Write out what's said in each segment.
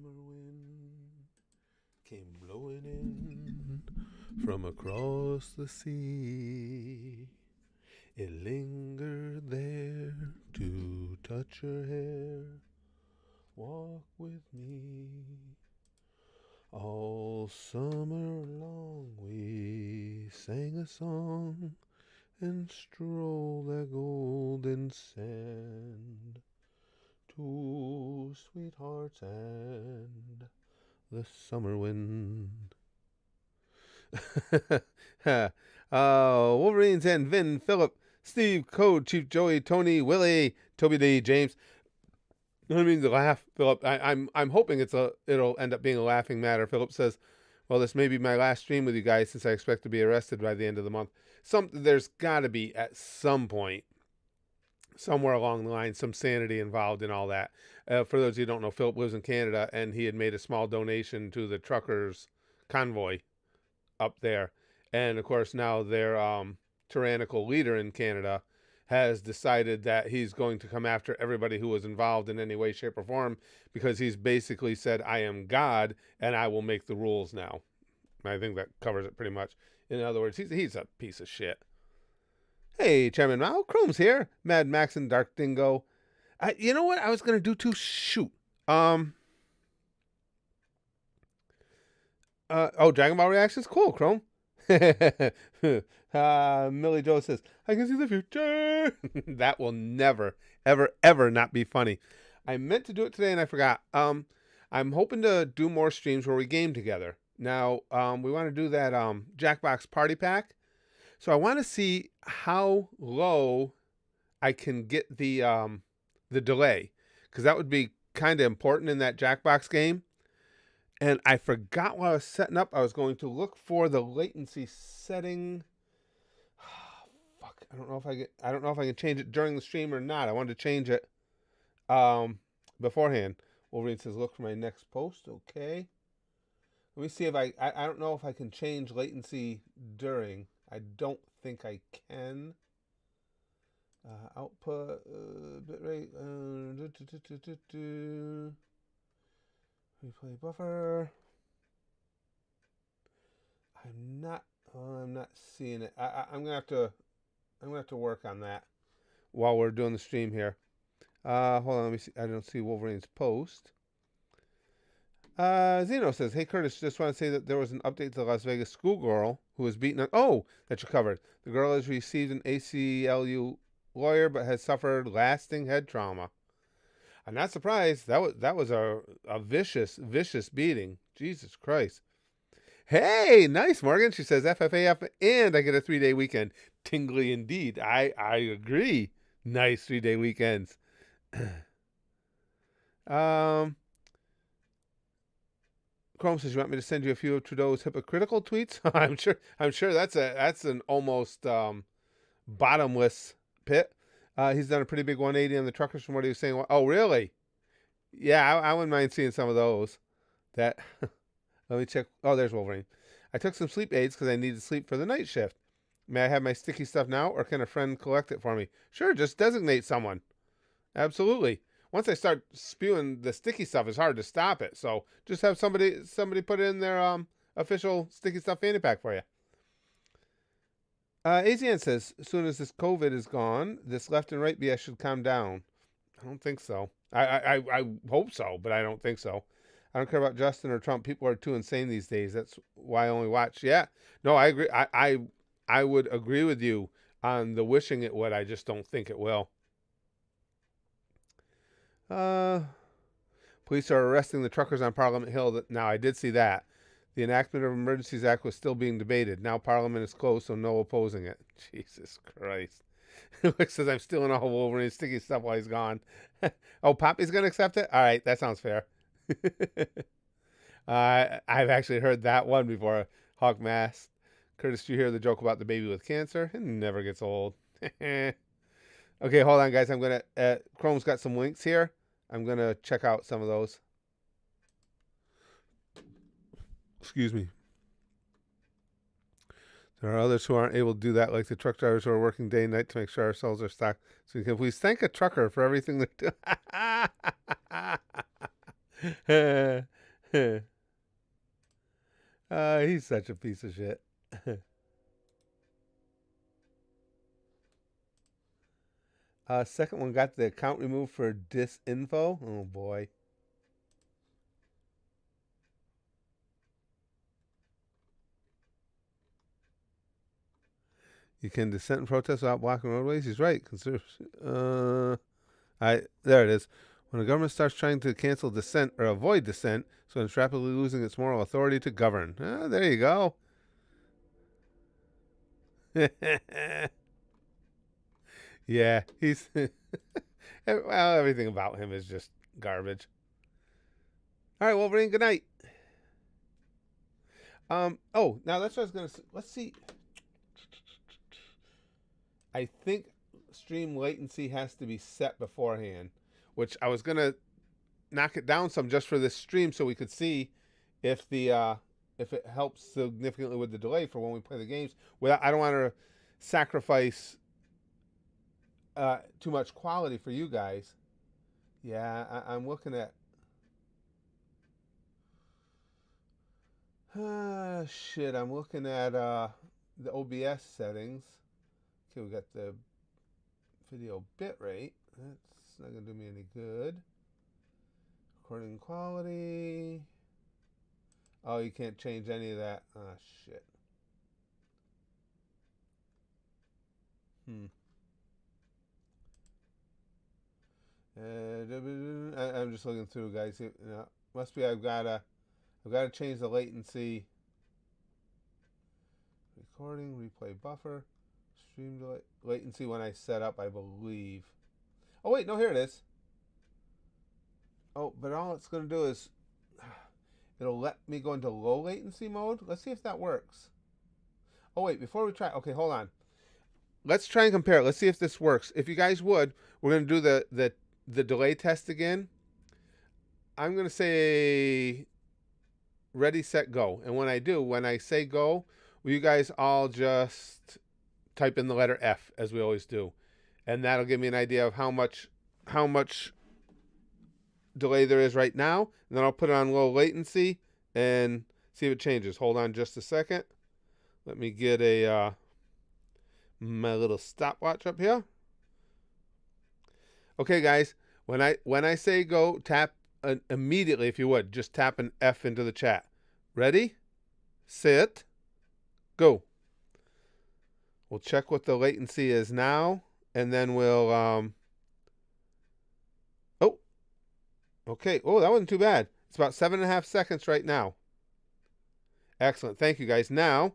summer wind came blowing in from across the sea. It lingered there to touch her hair. Walk with me. All summer long we sang a song and strolled that golden sand. Two sweethearts and the summer wind. Wolverines and Vin, Philip, Steve, Code, Chief Joey, Tony, Willie, Toby D, James. I mean to laugh, Philip. I'm hoping it'll end up being a laughing matter. Philip says, "Well, this may be my last stream with you guys since I expect to be arrested by the end of the month." There's got to be at some point, somewhere along the line, some sanity involved in all that. For those of you who don't know, Philip lives in Canada, and he had made a small donation to the truckers' convoy up there, and of course now their tyrannical leader in Canada has decided that he's going to come after everybody who was involved in any way, shape, or form, because he's basically said, "I am God, and I will make the rules now." I think that covers it pretty much. In other words, he's a piece of shit. Hey, Chairman Mao, Chrome's here. Mad Max and Dark Dingo. You know what I was going to do too? Shoot. Dragon Ball reactions? Cool, Chrome. Millie Joe says, "I can see the future." That will never, ever, ever not be funny. I meant to do it today and I forgot. I'm hoping to do more streams where we game together. Now, we want to do that Jackbox Party Pack. So I want to see how low I can get the delay, because that would be kind of important in that Jackbox game. And I forgot while I was setting up, I was going to look for the latency setting. Fuck, I don't know if I can change it during the stream or not. I wanted to change it beforehand. Wolverine says, "Look for my next post." Okay. Let me see if I don't know if I can change latency during. I don't think I can. Output bitrate. Replay buffer. I'm not seeing it. I'm gonna have to work on that while we're doing the stream here. Hold on, let me see. I don't see Wolverine's post. Zeno says, "Hey Curtis, just want to say that there was an update to the Las Vegas schoolgirl who was beaten up." Oh, that you covered. The girl has received an ACLU lawyer but has suffered lasting head trauma. I'm not surprised. That was a vicious beating. Jesus Christ. Hey, nice, Morgan. She says FFAF and I get a 3-day weekend. Tingly indeed. I agree. Nice 3-day weekends. Chrome says, "You want me to send you a few of Trudeau's hypocritical tweets?" I'm sure that's an almost bottomless pit. He's done a pretty big 180 on the truckers from what he was saying. Oh, really? Yeah, I wouldn't mind seeing some of those. Let me check. Oh, there's Wolverine. "I took some sleep aids because I needed sleep for the night shift. May I have my sticky stuff now, or can a friend collect it for me?" Sure, just designate someone. Absolutely. Once I start spewing the sticky stuff, it's hard to stop it. So just have somebody put it in their official sticky stuff fanny pack for you. AZN says, "As soon as this COVID is gone, this left and right BS should calm down." I don't think so. I hope so, but I don't think so. "I don't care about Justin or Trump. People are too insane these days. That's why I only watch." Yeah. No, I agree. I would agree with you on the wishing it would. I just don't think it will. Police are arresting the truckers on Parliament Hill. Now, I did see that. The enactment of Emergencies Act was still being debated. Now Parliament is closed, so no opposing it. Jesus Christ. Luke says, "I'm stealing all Wolverine's sticky stuff while he's gone." Oh, Poppy's going to accept it? All right, that sounds fair. I've actually heard that one before. Hawk Mask. Curtis, did you hear the joke about the baby with cancer? It never gets old. Okay, hold on, guys. I'm going to... Chrome's got some links here. I'm going to check out some of those. Excuse me. There are others who aren't able to do that, like the truck drivers who are working day and night to make sure our cells are stocked. So you can please thank a trucker for everything they do. He's such a piece of shit. Second one got the account removed for disinfo. Oh boy. You can dissent and protest without blocking roadways. He's right. There it is. When a government starts trying to cancel dissent or avoid dissent, so it's rapidly losing its moral authority to govern. There you go. Yeah, he's well, everything about him is just garbage. All right, Wolverine, good night. Oh, now that's what I was gonna say. Let's see. I think stream latency has to be set beforehand, which I was gonna knock it down some just for this stream so we could see if if it helps significantly with the delay for when we play the games. I don't want to sacrifice too much quality for you guys. Yeah, I'm looking at. Shit, I'm looking at the OBS settings. Okay, we got the video bitrate. That's not gonna do me any good. Recording quality. Oh, you can't change any of that. Ah, shit. I'm just looking through, guys. Must be I've got to change the latency. Recording, replay buffer, stream delay, latency when I set up, I believe. Oh wait, no, here it is. Oh, but all it's going to do is it'll let me go into low latency mode. Let's see if that works. Oh wait, before we try, okay, hold on. Let's try and compare it. Let's see if this works. If you guys would, we're going to do the delay test again. I'm going to say ready, set, go. And when I say go, will you guys all just type in the letter F as we always do? And that'll give me an idea of how much delay there is right now. And then I'll put it on low latency and see if it changes. Hold on just a second. Let me get my little stopwatch up here. Okay, guys, when I say go, tap immediately, if you would, just tap an F into the chat. Ready, set, go. We'll check what the latency is now, and then we'll oh, okay. Oh, that wasn't too bad. It's about 7.5 seconds right now. Excellent. Thank you, guys. Now,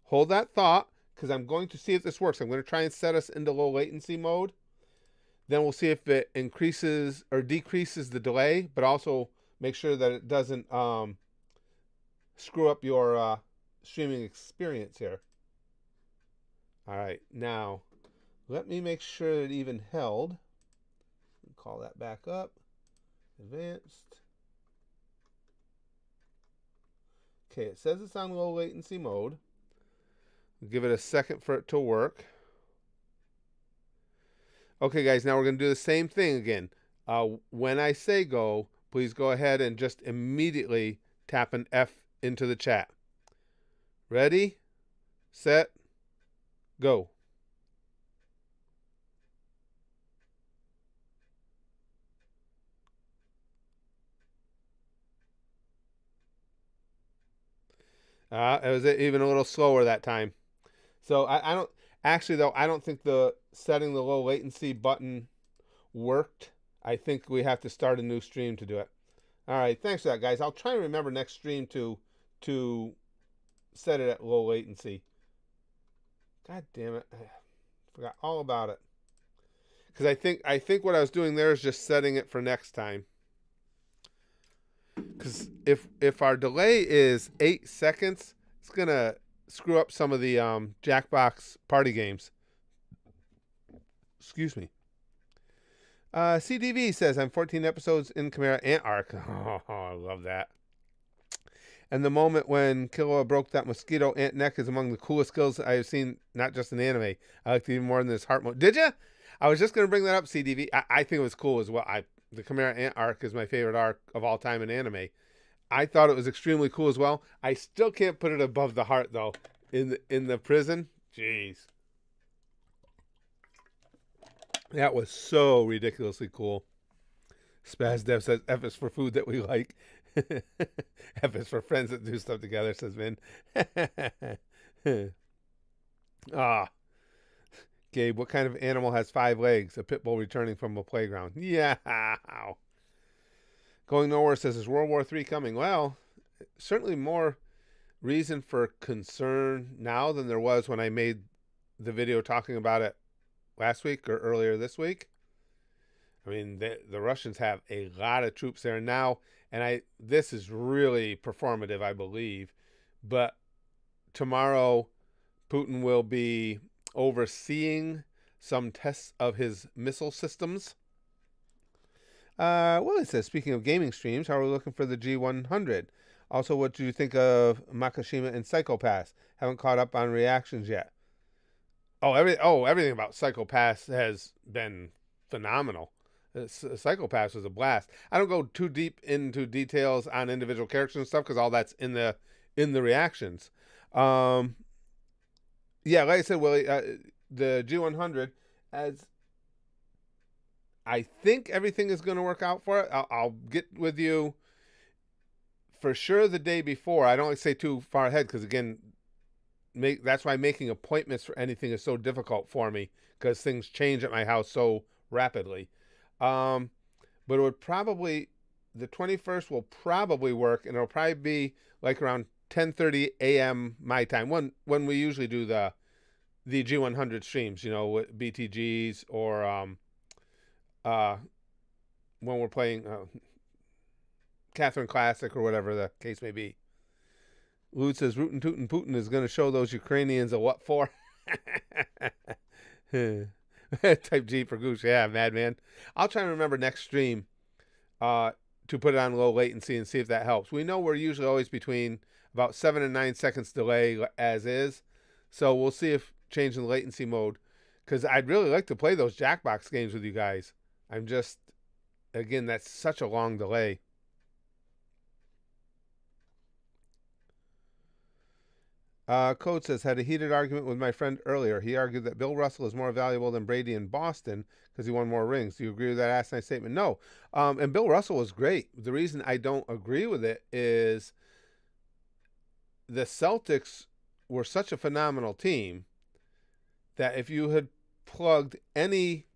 hold that thought, because I'm going to see if this works. I'm going to try and set us into low latency mode. Then we'll see if it increases or decreases the delay, but also make sure that it doesn't screw up your streaming experience here. All right, now let me make sure it even held. Call that back up. Advanced. Okay, it says it's on low latency mode. Give it a second for it to work. Okay, guys, now we're going to do the same thing again. When I say go, please go ahead and just immediately tap an F into the chat. Ready, set, go. It was even a little slower that time. So I don't... Actually, though, I don't think the setting the low latency button worked. I think we have to start a new stream to do it. All right, thanks for that, guys. I'll try and remember next stream to set it at low latency. God damn it. I forgot all about it. Because I think what I was doing there is just setting it for next time. Because if our delay is 8 seconds, it's going to screw up some of the Jackbox party games. Excuse me. CDV says, I'm 14 episodes in Chimera Ant Arc. Oh, I love that. And the moment when Killua broke that mosquito ant neck is among the coolest skills I have seen, not just in anime. I liked it even more than this heart mode. Did you? I was just going to bring that up, CDV. I think it was cool as well. The Chimera Ant Arc is my favorite arc of all time in anime. I thought it was extremely cool as well. I still can't put it above the heart though. In the prison, jeez, that was so ridiculously cool. Spaz Dev says F is for food that we like. F is for friends that do stuff together, says Vin. Ah, Gabe, what kind of animal has 5 legs? A pit bull returning from a playground. Yeah. Going nowhere says, is World War III coming? Well, certainly more reason for concern now than there was when I made the video talking about it last week or earlier this week. I mean, the Russians have a lot of troops there now, and this is really performative, I believe. But tomorrow, Putin will be overseeing some tests of his missile systems. Well, it says, speaking of gaming streams, how are we looking for the G100? Also, what do you think of Makashima and Psycho-Pass? Haven't caught up on reactions yet. Everything about Psycho-Pass has been phenomenal. Psycho-Pass was a blast. I don't go too deep into details on individual characters and stuff because all that's in the reactions. Yeah, like I said, Willie, the G100, as I think everything is going to work out for it. I'll get with you for sure the day before. I don't like to say too far ahead because, again, that's why making appointments for anything is so difficult for me because things change at my house so rapidly. But it would probably, the 21st will probably work, and it'll probably be like around 10:30 a.m. my time when we usually do the G100 streams, with BTGs or when we're playing Catherine Classic or whatever the case may be. Lud says, Rootin' Tootin' Putin is going to show those Ukrainians a what for? Type G for Goose. Yeah, madman. I'll try and remember next stream to put it on low latency and see if that helps. We know we're usually always between about 7 and 9 seconds delay as is. So we'll see if changing the latency mode, because I'd really like to play those Jackbox games with you guys. I'm just, again, that's such a long delay. Code says, had a heated argument with my friend earlier. He argued that Bill Russell is more valuable than Brady in Boston because he won more rings. Do you agree with that asinine statement? No. And Bill Russell was great. The reason I don't agree with it is the Celtics were such a phenomenal team that if you had plugged any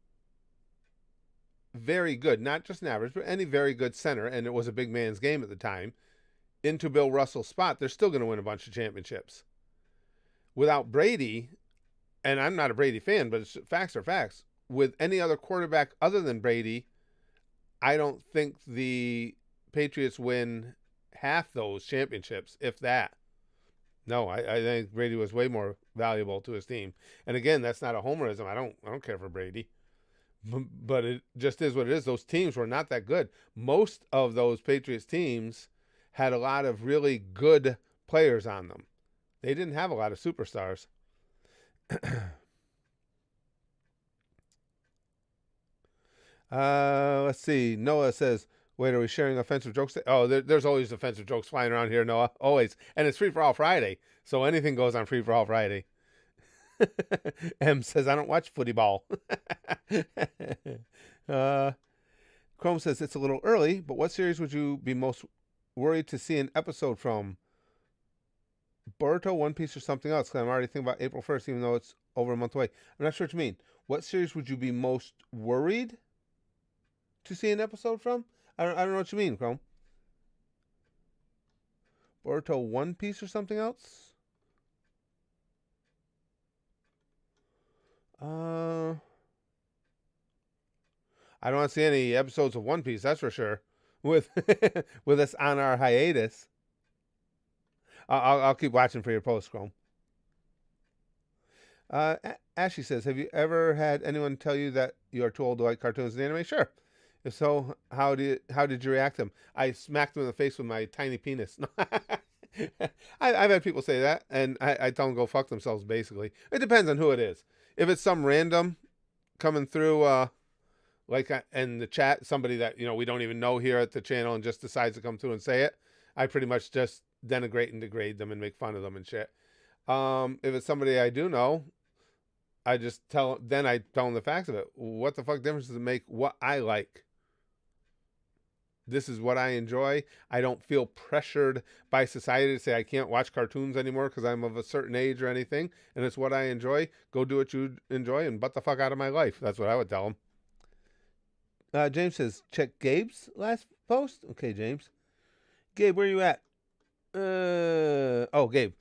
very good, not just an average, but any very good center, and it was a big man's game at the time, into Bill Russell's spot, they're still going to win a bunch of championships. Without Brady, and I'm not a Brady fan, but facts are facts, with any other quarterback other than Brady, I don't think the Patriots win half those championships, if that. No, I think Brady was way more valuable to his team. And again, that's not a homerism. I don't care for Brady. But it just is what it is. Those teams were not that good. Most of those Patriots teams had a lot of really good players on them. They didn't have a lot of superstars. Let's see. Noah says, wait, are we sharing offensive jokes? Oh, there's always offensive jokes flying around here, Noah. Always. And it's Free For All Friday. So anything goes on Free For All Friday. M says, I don't watch footy ball. Chrome says, it's a little early, but what series would you be most worried to see an episode from? Boruto, One Piece, or something else? Because I'm already thinking about April 1st, even though it's over a month away. I'm not sure what you mean. What series would you be most worried to see an episode from? I don't know what you mean, Chrome. Boruto, One Piece, or something else? I don't want to see any episodes of One Piece, that's for sure. With with us on our hiatus. I'll keep watching for your post, Chrome. Ashley says, have you ever had anyone tell you that you are too old to like cartoons and anime? Sure. If so, how did you react to them? I smacked them in the face with my tiny penis. I've had people say that, and I tell them go fuck themselves, basically. It depends on who it is. If it's some random coming through, in the chat, somebody that we don't even know here at the channel and just decides to come through and say it, I pretty much just denigrate and degrade them and make fun of them and shit. If it's somebody I do know, I tell them the facts of it. What the fuck difference does it make what I like? This is what I enjoy. I don't feel pressured by society to say I can't watch cartoons anymore because I'm of a certain age or anything, and it's what I enjoy. Go do what you enjoy and butt the fuck out of my life. That's what I would tell them. James says, check Gabe's last post. Okay, James. Gabe, where you at? Gabe.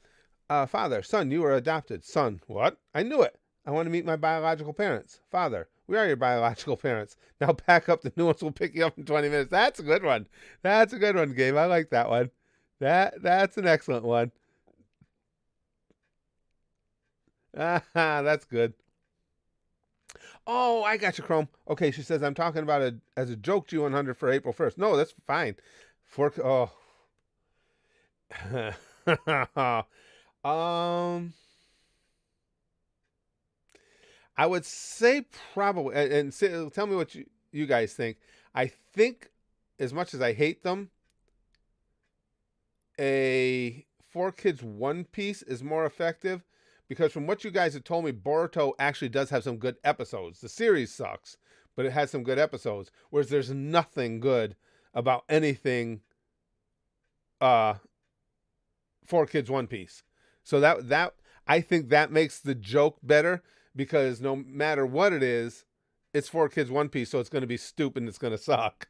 Father, son, you were adopted. Son, what? I knew it. I want to meet my biological parents. Father, we are your biological parents. Now pack up. The new ones will pick you up in 20 minutes. That's a good one. That's a good one, Gabe. I like that one. That's an excellent one. That's good. Oh, I got you, Chrome. Okay, she says, I'm talking about it as a joke G100 for April 1st. No, that's fine. I would say probably, and tell me what you guys think. I think, as much as I hate them, a 4Kids One Piece is more effective, because from what you guys have told me, Boruto actually does have some good episodes. The series sucks, but it has some good episodes, whereas there's nothing good about anything 4Kids One Piece. So that I think that makes the joke better, because no matter what it is, it's 4Kids One Piece, so it's going to be stupid and it's going to suck.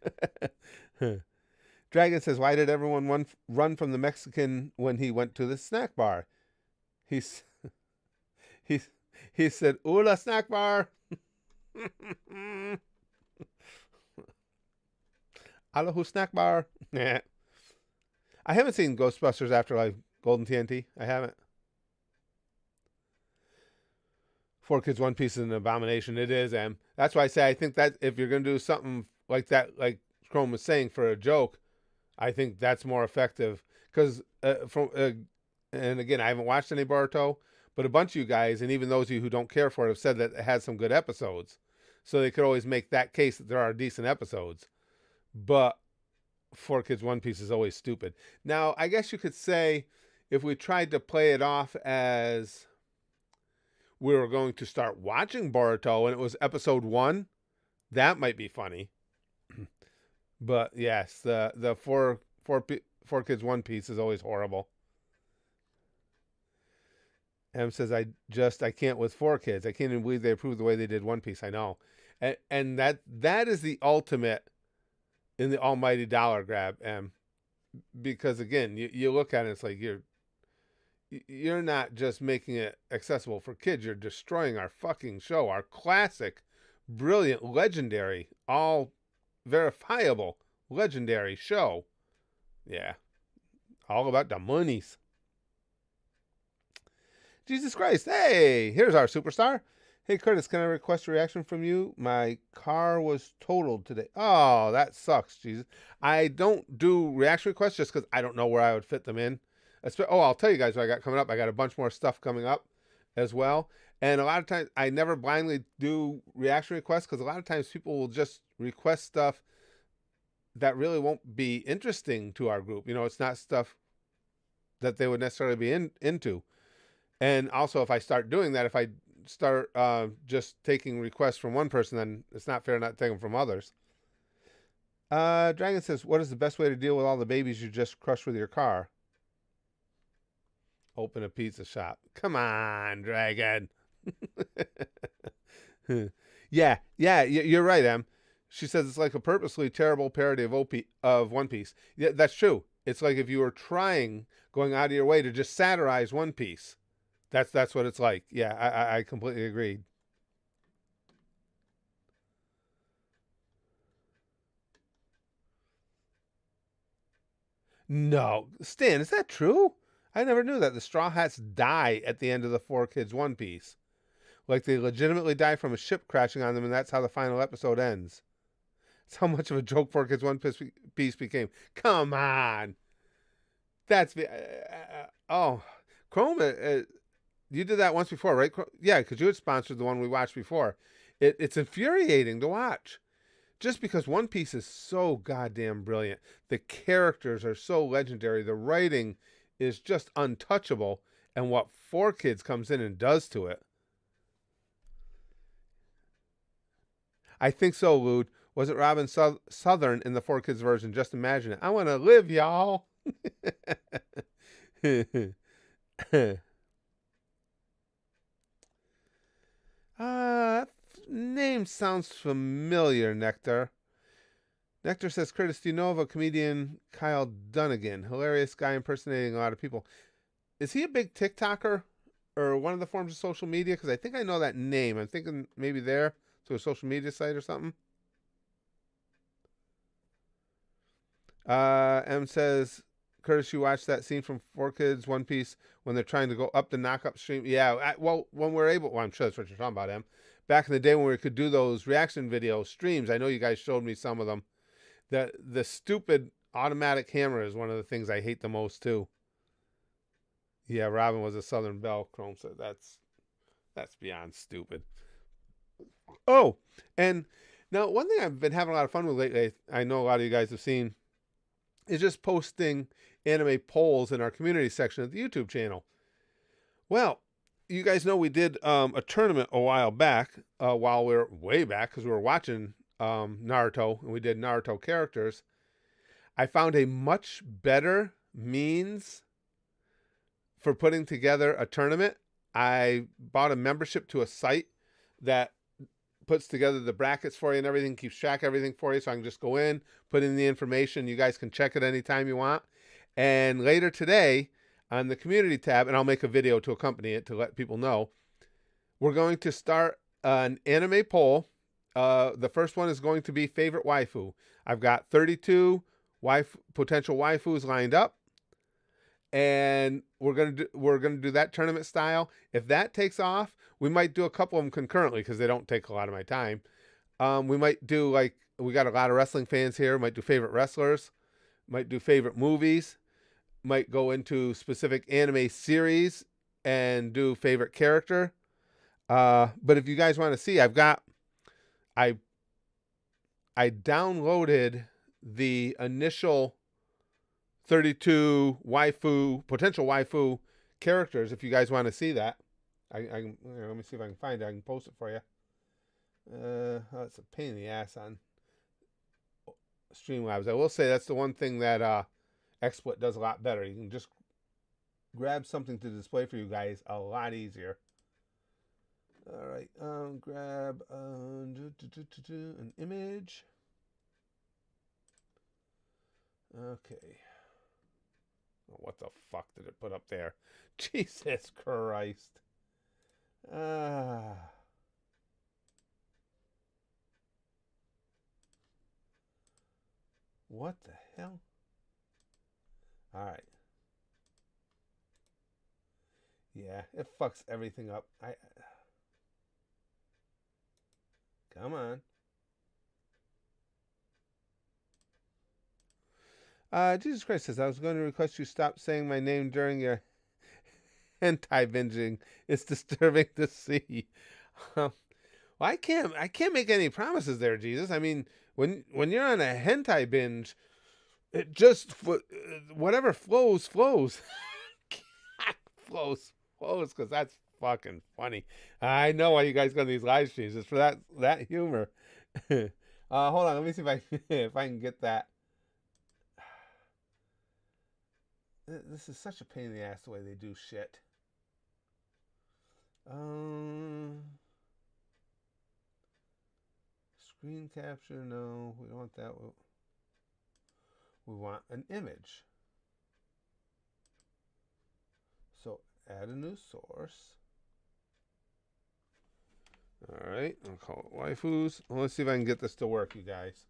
Dragon says, why did everyone run from the Mexican when he went to the snack bar? He said, "Hola, snack bar." Aloha, snack bar. I haven't seen Ghostbusters Afterlife Golden TNT. I haven't. 4Kids One Piece is an abomination. It is, and that's why I say I think that if you're going to do something like that, like Chrome was saying, for a joke, I think that's more effective. Because and again, I haven't watched any Boruto, but a bunch of you guys, and even those of you who don't care for it, have said that it has some good episodes. So they could always make that case that there are decent episodes. But 4Kids One Piece is always stupid. Now, I guess you could say, if we tried to play it off as we were going to start watching Boruto and it was episode 1, that might be funny. But yes, the 4Kids One Piece is always horrible. M says, I can't with 4Kids. I can't even believe they approved the way they did One Piece. I know. And that is the ultimate in the almighty dollar grab, M. Because again, you look at it, it's like you're not just making it accessible for kids, you're destroying our fucking show, our classic, brilliant, legendary, all verifiable, legendary show. Yeah. All about the monies. Jesus Christ. Hey, here's our superstar. Hey, Curtis, can I request a reaction from you? My car was totaled today. Oh, that sucks, Jesus. I don't do reaction requests just because I don't know where I would fit them in. I'll tell you guys what I got coming up. I got a bunch more stuff coming up as well. And a lot of times, I never blindly do reaction requests, because a lot of times people will just request stuff that really won't be interesting to our group. You know, it's not stuff that they would necessarily be into. And also, if I start doing that, if I start just taking requests from one person, then it's not fair not to take them from others. Dragon says, what is the best way to deal with all the babies you just crushed with your car? Open a pizza shop. Come on, Dragon. Yeah, you're right, Em. She says it's like a purposely terrible parody of One Piece. Yeah, that's true. It's like if you were going out of your way to just satirize One Piece. That's what it's like. Yeah, I completely agree. No, Stan, is that true? I never knew that. The Straw Hats die at the end of the 4Kids One Piece. Like they legitimately die from a ship crashing on them, and that's how the final episode ends. That's how much of a joke 4Kids One Piece became. Come on. That's... Chrome... you did that once before, right? Yeah, because you had sponsored the one we watched before. It's infuriating to watch. just because One Piece is so goddamn brilliant. The characters are so legendary. The writing is just untouchable. And what 4Kids comes in and does to it. I think so, Lude. Was it Robin Southern in the 4Kids version? Just imagine it. I want to live, y'all. Name sounds familiar, Nectar. Nectar says, Curtis, do you know of a comedian, Kyle Dunnigan? Hilarious guy impersonating a lot of people. Is he a big TikToker or one of the forms of social media? Because I think I know that name. I'm thinking maybe there to a social media site or something. M says, Curtis, you watched that scene from 4Kids One Piece when they're trying to go up the knock-up stream? Yeah, well, when we're able... Well, I'm sure that's what you're talking about, Em. Back in the day when we could do those reaction video streams, I know you guys showed me some of them. The stupid automatic hammer is one of the things I hate the most, too. Yeah, Robin was a Southern Belle, Chrome said. That's beyond stupid. Oh, and now one thing I've been having a lot of fun with lately, I know a lot of you guys have seen, is just posting anime polls in our community section of the YouTube channel. Well, you guys know we did a tournament a while back, while we were way back, because we were watching Naruto, and we did Naruto characters. I found a much better means for putting together a tournament. I bought a membership to a site that puts together the brackets for you and everything, keeps track of everything for you, so I can just go in, put in the information. You guys can check it anytime you want. And later today, on the community tab, and I'll make a video to accompany it to let people know, we're going to start an anime poll. The first one is going to be favorite waifu. I've got 32 potential waifus lined up, and we're gonna do that tournament style. If that takes off, we might do a couple of them concurrently because they don't take a lot of my time. We might do, like, we got a lot of wrestling fans here. Might do favorite wrestlers, might do favorite movies, might go into specific anime series and do favorite character. But if you guys want to see, I downloaded the initial 32 potential waifu characters. If you guys want to see that, let me see if I can find it. I can post it for you. It's a pain in the ass on Streamlabs. I will say that's the one thing that XSplit does a lot better. You can just grab something to display for you guys a lot easier. All right, grab an image. Okay. Oh, what the fuck did it put up there? Jesus Christ. What the hell? All right. Yeah, it fucks everything up. Come on. Jesus Christ says, I was going to request you stop saying my name during your hentai binging. It's disturbing to see. Well, I can't make any promises there, Jesus. I mean, when you're on a hentai binge, it just, whatever flows. flows, because that's fucking funny. I know why you guys go to these live streams. It's for that humor. Hold on, let me see if I can get that. This is such a pain in the ass the way they do shit. Screen capture, no, we don't want that. We want an image. So add a new source. All right, I'll call it waifus. Well, let's see if I can get this to work, you guys.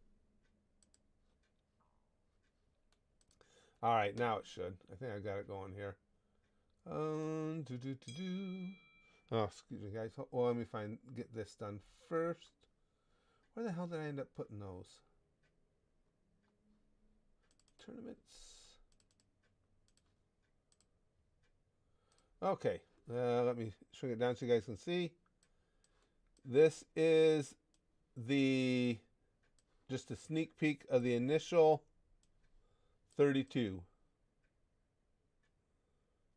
All right, now it should. I think I got it going here. Oh, excuse me, guys. Well, let me get this done first. Where the hell did I end up putting those? Tournaments. Okay, let me shrink it down so you guys can see. This is just a sneak peek of the initial 32.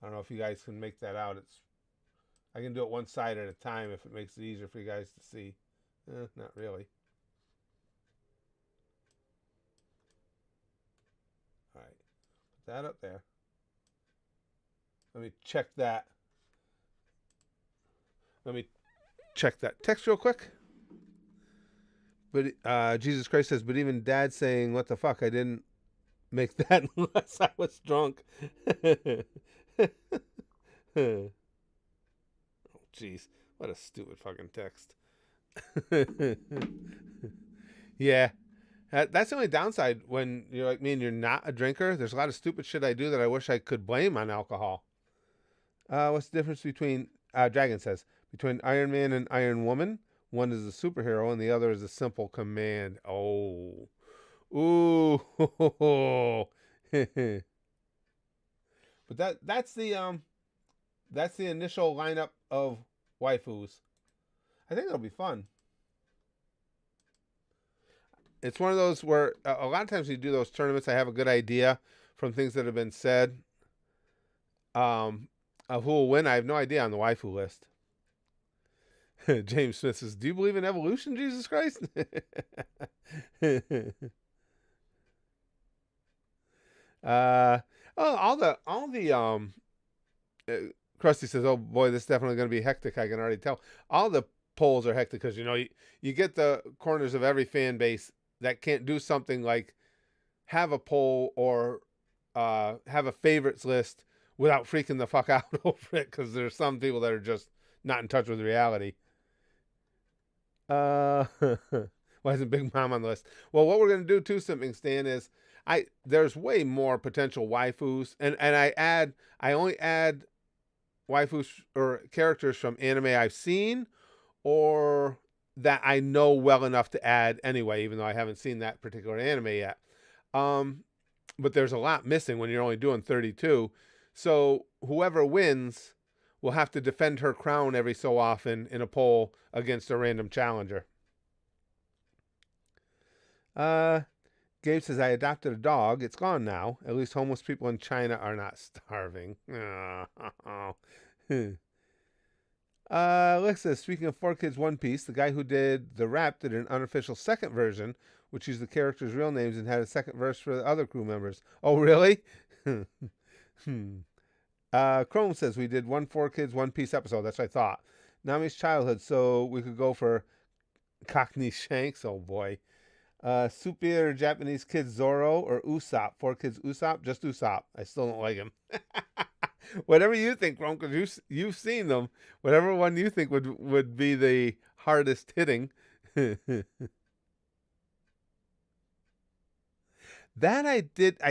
I don't know if you guys can make that out. I can do it one side at a time if it makes it easier for you guys to see. Not really. All right, put that up there. Let me check that. Let me check that text real quick. But Jesus Christ says, but even Dad saying, "What the fuck? I didn't make that unless I was drunk." Oh, jeez, what a stupid fucking text. Yeah, that's the only downside when you're like me and you're not a drinker. There's a lot of stupid shit I do that I wish I could blame on alcohol. What's the difference between Dragon says between Iron Man and Iron Woman? One is a superhero and the other is a simple command. Oh, ooh, but that's the initial lineup of waifus. I think it'll be fun. It's one of those where a lot of times when you do those tournaments, I have a good idea from things that have been said of who will win. I have no idea on the waifu list. James Smith says, "Do you believe in evolution, Jesus Christ?" All the Krusty says, "Oh boy, this is definitely going to be hectic. I can already tell." All the polls are hectic because you get the corners of every fan base that can't do something like have a poll or have a favorites list without freaking the fuck out over it, because there's some people that are just not in touch with reality. Why isn't Big Mom on the list? Well, what we're gonna do too, Simping Stan, is there's way more potential waifus, and I only add waifus or characters from anime I've seen or that I know well enough to add anyway, even though I haven't seen that particular anime yet. But there's a lot missing when you're only doing 32. So whoever wins will have to defend her crown every so often in a poll against a random challenger. Gabe says, I adopted a dog. It's gone now. At least homeless people in China are not starving. Lex says, speaking of 4Kids One Piece, the guy who did the rap did an unofficial second version, which used the characters' real names and had a second verse for the other crew members. Oh, really? Chrome says, we did one 4Kids One Piece episode. That's what I thought. Nami's childhood, so we could go for Cockney Shanks. Oh, boy. Super Japanese Kids Zoro or Usopp. 4Kids Usopp? Just Usopp. I still don't like him. Whatever you think, Chrome, because you've seen them. Whatever one you think would be the hardest hitting. That I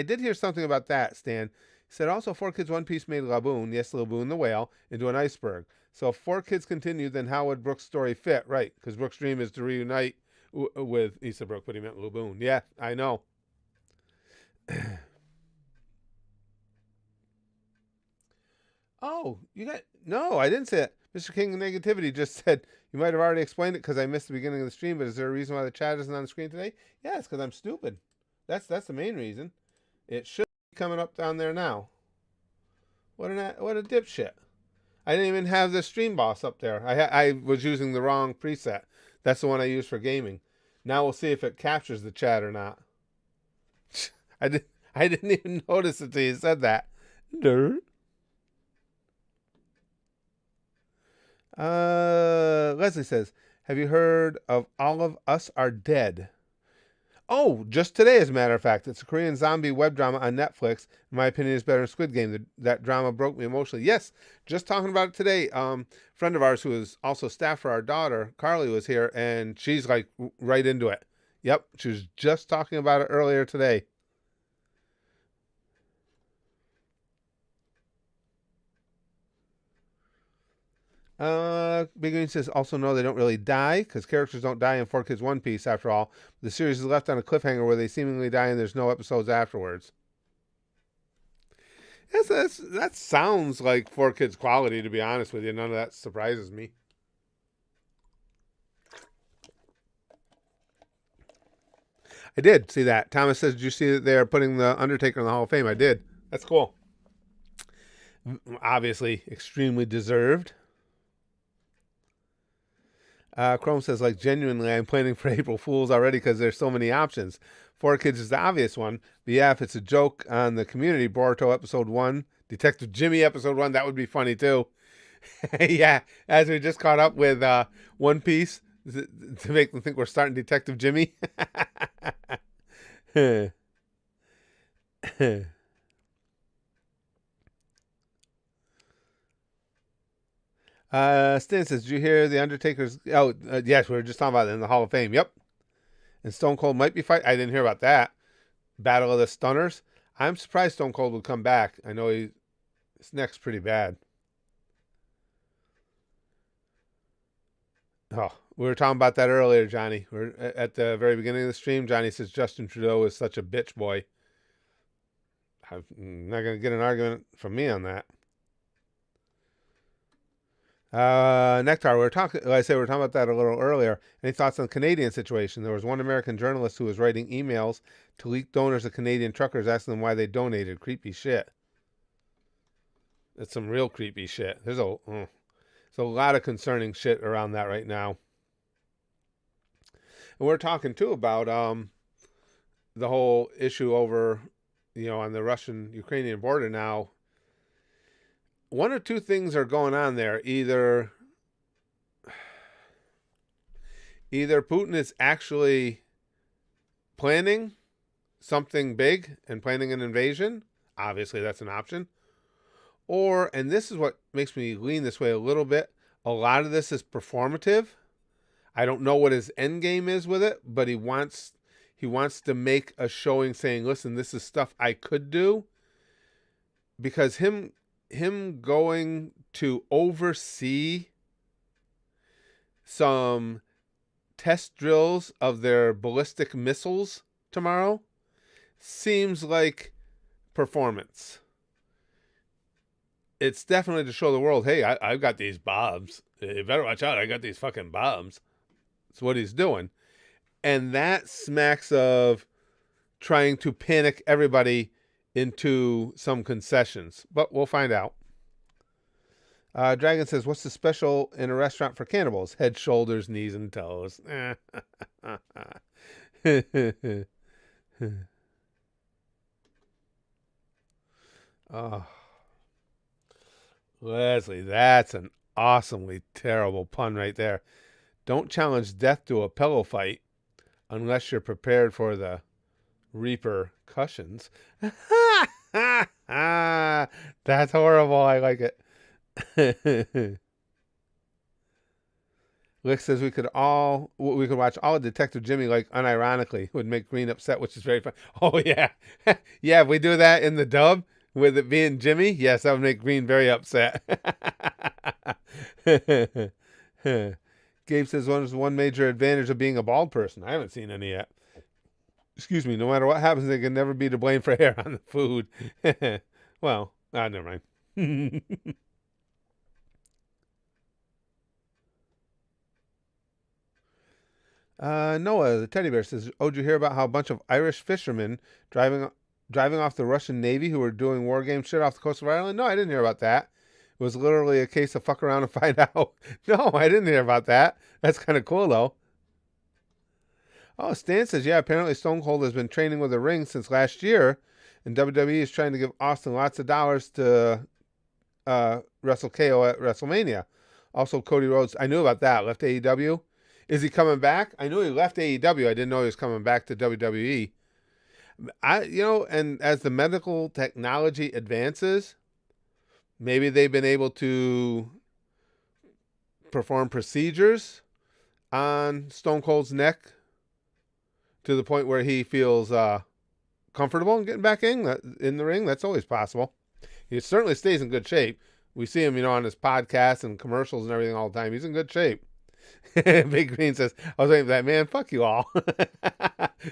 did hear something about that, Stan. He said also 4Kids One Piece made Laboon, yes, Laboon the whale, into an iceberg. So if 4Kids continued, then how would Brooks' story fit? Right, because Brooks' dream is to reunite with Isabrook, but he meant Laboon. Yeah, I know. Oh, no, I didn't say it. Mr. King of Negativity just said, you might have already explained it because I missed the beginning of the stream, but is there a reason why the chat isn't on the screen today? Yeah, it's because I'm stupid. That's the main reason. It should be coming up down there now. What a dipshit. I didn't even have the stream boss up there. I was using the wrong preset. That's the one I use for gaming. Now we'll see if it captures the chat or not. I didn't even notice it until you said that. Dirt. Leslie says, have you heard of All of Us Are Dead? Oh, just today, as a matter of fact. It's a Korean zombie web drama on Netflix. In my opinion, it's better than Squid Game. That drama broke me emotionally. Yes, just talking about it today. Friend of ours who is also staff for our daughter, Carly, was here, and she's like right into it. Yep, she was just talking about it earlier today. Big Green says, also no, they don't really die, because characters don't die in 4Kids One Piece, after all. The series is left on a cliffhanger where they seemingly die and there's no episodes afterwards. That sounds like 4Kids quality, to be honest with you. None of that surprises me. I did see that. Thomas says, did you see that they're putting the Undertaker in the Hall of Fame? I did. That's cool. Obviously, extremely deserved. Chrome says, like, genuinely, I'm planning for April Fools already because there's so many options. 4Kids is the obvious one. But yeah, if it's a joke on the Community, Boruto episode 1, Detective Jimmy episode 1, that would be funny too. Yeah, as we just caught up with One Piece to make them think we're starting Detective Jimmy. Stan says, did you hear the Undertaker's... Oh, yes, we were just talking about it in the Hall of Fame. Yep. And Stone Cold might be fighting. I didn't hear about that. Battle of the Stunners. I'm surprised Stone Cold would come back. I know his neck's pretty bad. Oh, we were talking about that earlier, Johnny. We're at the very beginning of the stream. Johnny says Justin Trudeau is such a bitch boy. I'm not going to get an argument from me on that. Nectar, we were talking. Like I said, we were talking about that a little earlier. Any thoughts on the Canadian situation? There was one American journalist who was writing emails to leaked donors of Canadian truckers, asking them why they donated. Creepy shit. It's some real creepy shit. There's a lot of concerning shit around that right now. And we're talking too about the whole issue over, on the Russian-Ukrainian border now. One or two things are going on there. Either Putin is actually planning something big and planning an invasion. Obviously, that's an option. Or, and this is what makes me lean this way a little bit, a lot of this is performative. I don't know what his end game is with it, but he wants to make a showing saying, listen, this is stuff I could do. Because him going to oversee some test drills of their ballistic missiles tomorrow seems like performance. It's definitely to show the world, hey, I've got these bombs. You better watch out. I got these fucking bombs. That's what he's doing. And that smacks of trying to panic everybody into some concessions. But we'll find out. Dragon says, what's the special in a restaurant for cannibals? Head, shoulders, knees, and toes. Oh. Leslie, that's an awesomely terrible pun right there. Don't challenge death to a pillow fight unless you're prepared for the repercussions. That's horrible. I like it. Lick says we could watch all of Detective Jimmy like unironically. Would make Green upset, which is very fun. Oh yeah. Yeah, if we do that in the dub with it being Jimmy, yes, that would make Green very upset. Gabe says one major advantage of being a bald person. I haven't seen any yet. Excuse me, no matter what happens, they can never be to blame for hair on the food. Well, never mind. Noah, the teddy bear, says, oh, did you hear about how a bunch of Irish fishermen driving off the Russian Navy who were doing war game shit off the coast of Ireland? No, I didn't hear about that. It was literally a case of fuck around and find out. No, I didn't hear about that. That's kind of cool, though. Oh, Stan says, yeah, apparently Stone Cold has been training with a ring since last year, and WWE is trying to give Austin lots of dollars to wrestle KO at WrestleMania. Also, Cody Rhodes, I knew about that, left AEW. Is he coming back? I knew he left AEW. I didn't know he was coming back to WWE. And as the medical technology advances, maybe they've been able to perform procedures on Stone Cold's neck to the point where he feels comfortable in getting back in the ring. That's always possible. He certainly stays in good shape. We see him, on his podcasts and commercials and everything all the time. He's in good shape. Big Green says, I was waiting for that, man. Fuck you all.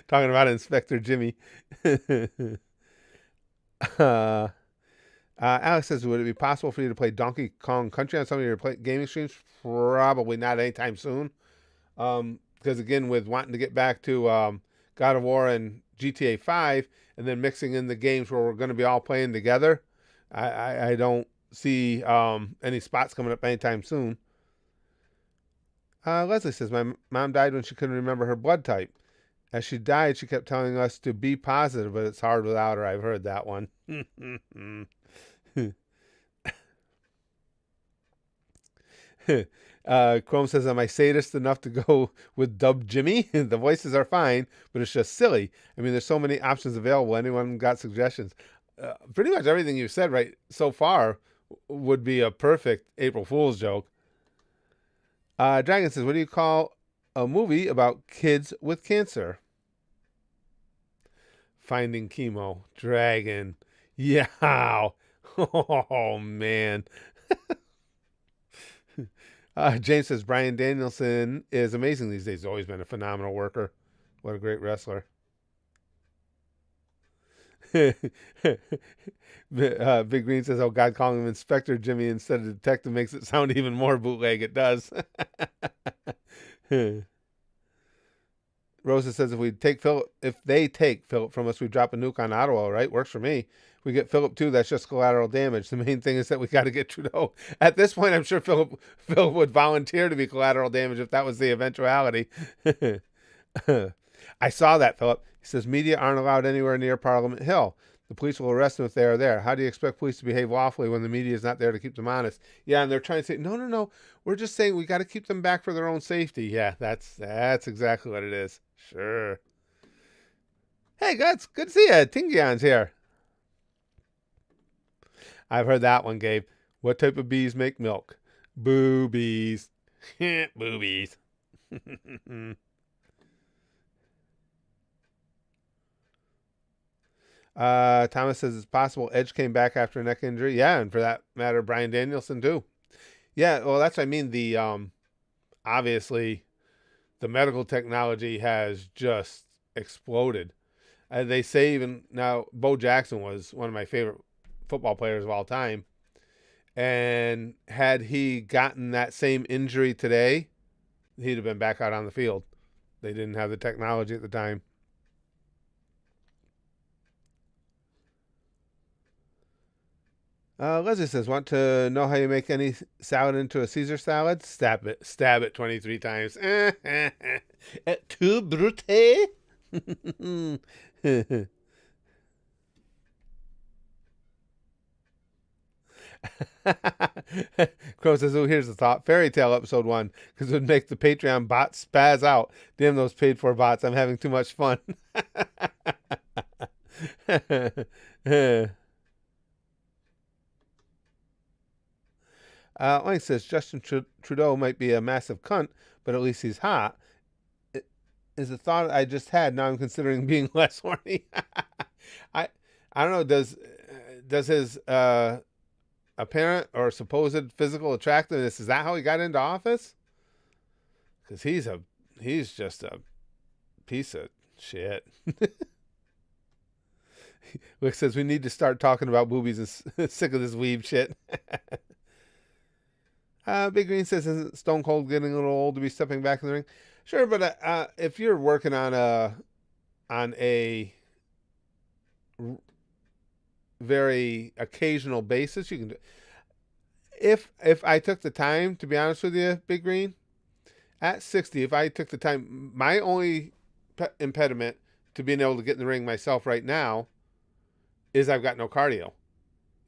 Talking about Inspector Jimmy. Alex says, would it be possible for you to play Donkey Kong Country on some of your gaming streams? Probably not anytime soon. Because again, with wanting to get back to God of War and GTA 5, and then mixing in the games where we're going to be all playing together. I don't see any spots coming up anytime soon. Leslie says, my mom died when she couldn't remember her blood type. As she died, she kept telling us to be positive, but it's hard without her. I've heard that one. Chrome says, am I sadist enough to go with Dub Jimmy? The voices are fine, but it's just silly. I mean, there's so many options available. Anyone got suggestions? Pretty much everything you said right so far would be a perfect April Fool's joke. Dragon says, what do you call a movie about kids with cancer? Finding Chemo. Dragon. Yeah. Oh, man. James says, Bryan Danielson is amazing these days. He's always been a phenomenal worker. What a great wrestler. Big Green says, oh, God, calling him Inspector Jimmy instead of Detective makes it sound even more bootleg. It does. Rosa says, if they take Philip from us, we drop a nuke on Ottawa, right? Works for me. We get Philip too. That's just collateral damage. The main thing is that we got to get Trudeau. At this point, I'm sure Philip would volunteer to be collateral damage if that was the eventuality. I saw that, Philip. He says, media aren't allowed anywhere near Parliament Hill. The police will arrest them if they are there. How do you expect police to behave lawfully when the media is not there to keep them honest? Yeah, and they're trying to say, no. We're just saying we got to keep them back for their own safety. Yeah, that's exactly what it is. Sure. Hey, guys, good to see you. Tingly's here. I've heard that one, Gabe. What type of bees make milk? Boobies. Boobies. Thomas says it's possible Edge came back after a neck injury. Yeah, and for that matter, Bryan Danielson too. Yeah, well, that's what I mean. The obviously the medical technology has just exploded. They say even now, Bo Jackson was one of my favorite football players of all time. And had he gotten that same injury today, he'd have been back out on the field. They didn't have the technology at the time. Leslie says, want to know how you make any salad into a Caesar salad? Stab it 23 times. Too brute. Crow says, oh, here's the thought. Fairy Tale episode 1, because it would make the Patreon bots spaz out. Damn those paid for bots. I'm having too much fun. Lang says, Justin Trudeau might be a massive cunt, but at least he's hot. It is a thought I just had. Now I'm considering being less horny. I don't know. Does his apparent or supposed physical attractiveness, is that how he got into office? Because he's just a piece of shit. Rick says we need to start talking about boobies and sick of this weeb shit. Big Green says, isn't Stone Cold getting a little old to be stepping back in the ring? Sure, but if you're working on a very occasional basis, you can do. If I took the time, to be honest with you, Big Green, at 60, if I took the time, my only impediment to being able to get in the ring myself right now is I've got no cardio.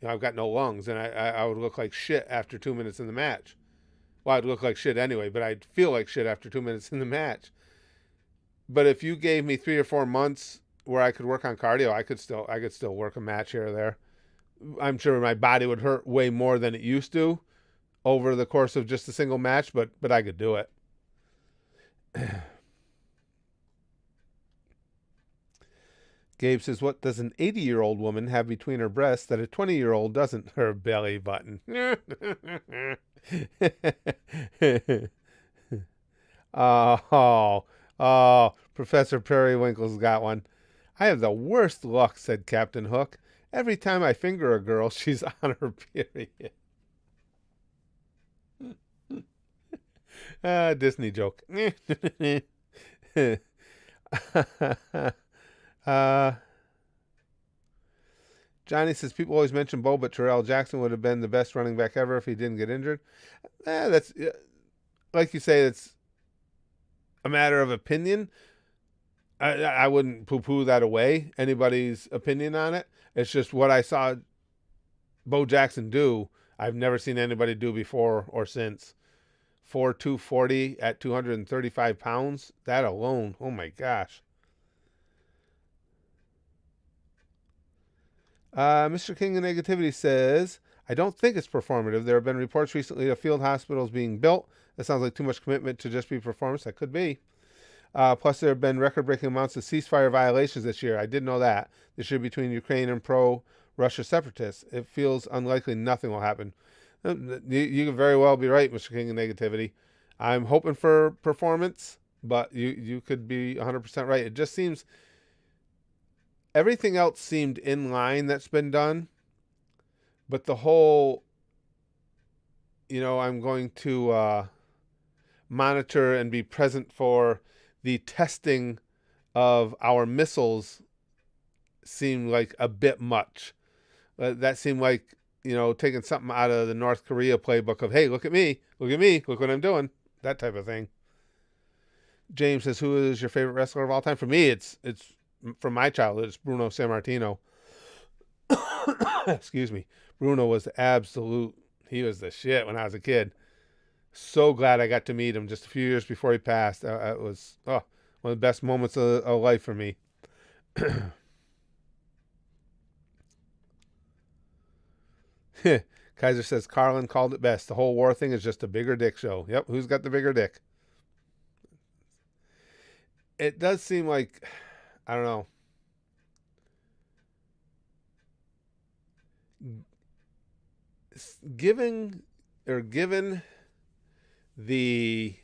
I've got no lungs, and I would look like shit after 2 minutes in the match. Well, I'd look like shit anyway, but I'd feel like shit after 2 minutes in the match. But if you gave me 3 or 4 months where I could work on cardio, I could still work a match here or there. I'm sure my body would hurt way more than it used to over the course of just a single match, but I could do it. Gabe says, what does an 80-year-old woman have between her breasts that a 20-year-old doesn't? Her belly button. Oh, Professor Periwinkle's got one. I have the worst luck, said Captain Hook. Every time I finger a girl, she's on her period. Disney joke. uh, Johnny says people always mention Bo, but Terrell Jackson would have been the best running back ever if he didn't get injured. That's like you say. It's a matter of opinion. I wouldn't poo-poo that away. Anybody's opinion on it. It's just what I saw Bo Jackson do. I've never seen anybody do before or since. 4.240 at 235 pounds. That alone. Oh my gosh. Mr. King of Negativity says, I don't think it's performative. There have been reports recently of field hospitals being built. That sounds like too much commitment to just be performance. That could be. Plus, there have been record-breaking amounts of ceasefire violations this year. I did know that. This year between Ukraine and pro-Russia separatists. It feels unlikely nothing will happen. You could very well be right, Mr. King of Negativity. I'm hoping for performance, but you could be 100% right. It just seems everything else seemed in line that's been done, but the whole, I'm going to monitor and be present for the testing of our missiles seemed like a bit much. That seemed like, taking something out of the North Korea playbook of, hey, look at me, look what I'm doing, that type of thing. James says, who is your favorite wrestler of all time? For me, it's from my childhood, it's Bruno Sammartino. Excuse me. Bruno was he was the shit when I was a kid. So glad I got to meet him just a few years before he passed. It was one of the best moments of life for me. Kaiser says, Carlin called it best. The whole war thing is just a bigger dick show. Yep, who's got the bigger dick? It does seem like, I don't know. Given the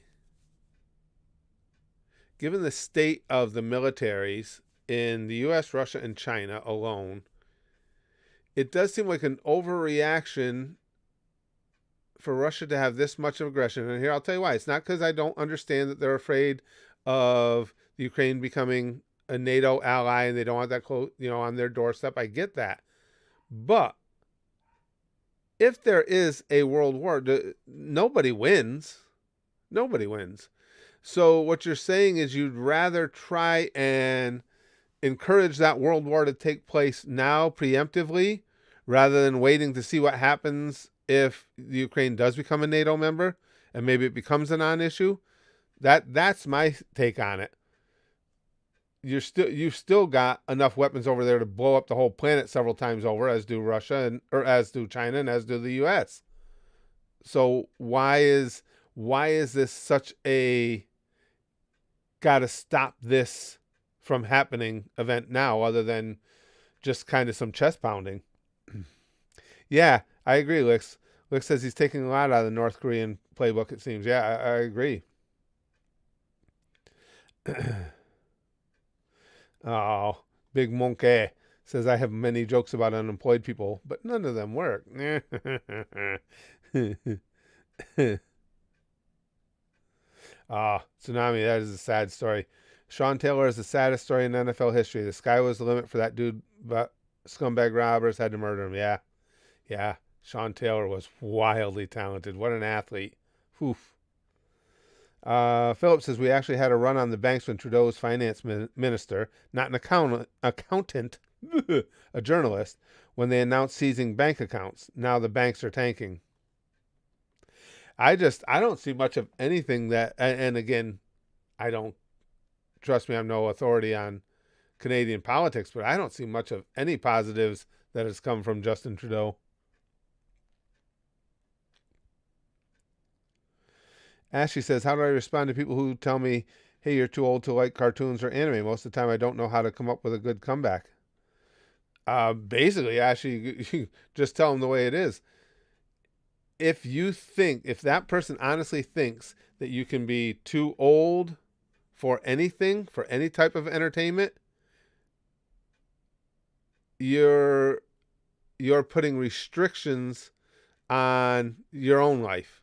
state of the militaries in the US, Russia, and China alone, it does seem like an overreaction for Russia to have this much of aggression. And here, I'll tell you why. It's not because I don't understand that they're afraid of the Ukraine becoming a NATO ally and they don't want that close, on their doorstep. I get that. But if there is a world war, nobody wins. Nobody wins. So what you're saying is you'd rather try and encourage that world war to take place now preemptively rather than waiting to see what happens if the Ukraine does become a NATO member and maybe it becomes a non-issue. That's my take on it. You've still got enough weapons over there to blow up the whole planet several times over, as do Russia or as do China and as do the US. So why is this such a gotta stop this from happening event now, other than just kind of some chest pounding? Yeah, I agree, Lix. Lix says he's taking a lot out of the North Korean playbook, it seems. Yeah, I agree. Oh, Big Monkey says, I have many jokes about unemployed people, but none of them work. Tsunami, that is a sad story. Sean Taylor is the saddest story in NFL history. The sky was the limit for that dude, but scumbag robbers had to murder him. Yeah. Sean Taylor was wildly talented. What an athlete. Oof. Philip says, we actually had a run on the banks when Trudeau was finance minister, not an accountant, a journalist, when they announced seizing bank accounts. Now the banks are tanking. I don't see much of anything that, and again, trust me, I'm no authority on Canadian politics, but I don't see much of any positives that has come from Justin Trudeau. Ashley says, how do I respond to people who tell me, hey, you're too old to like cartoons or anime? Most of the time, I don't know how to come up with a good comeback. Basically, Ashley, you just tell them the way it is. If that person honestly thinks that you can be too old for anything, for any type of entertainment, you're putting restrictions on your own life.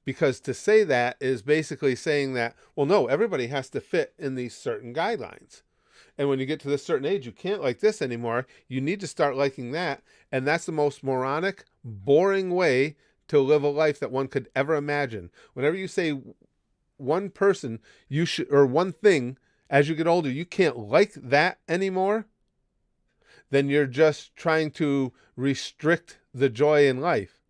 Because to say that is basically saying that, well, no, everybody has to fit in these certain guidelines. And when you get to this certain age, you can't like this anymore. You need to start liking that. And that's the most moronic, boring way to live a life that one could ever imagine. Whenever you say one person you should, or one thing, as you get older, you can't like that anymore, then you're just trying to restrict the joy in life.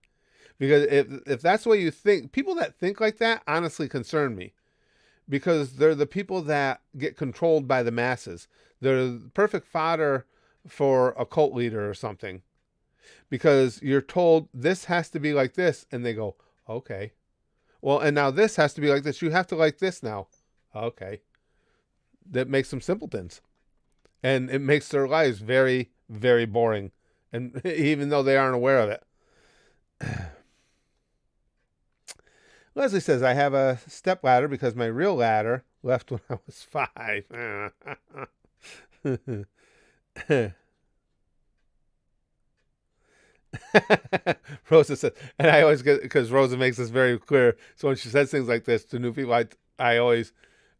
Because if that's the way you think, people that think like that honestly concern me. Because they're the people that get controlled by the masses. They're the perfect fodder for a cult leader or something. Because you're told this has to be like this, and they go, okay. Well, and now this has to be like this. You have to like this now. Okay. That makes them simpletons. And it makes their lives very, very boring. And even though they aren't aware of it. Leslie says, I have a step ladder because my real ladder left when I was 5. Rosa says, and I always get, because Rosa makes this very clear. So when she says things like this to new people, I always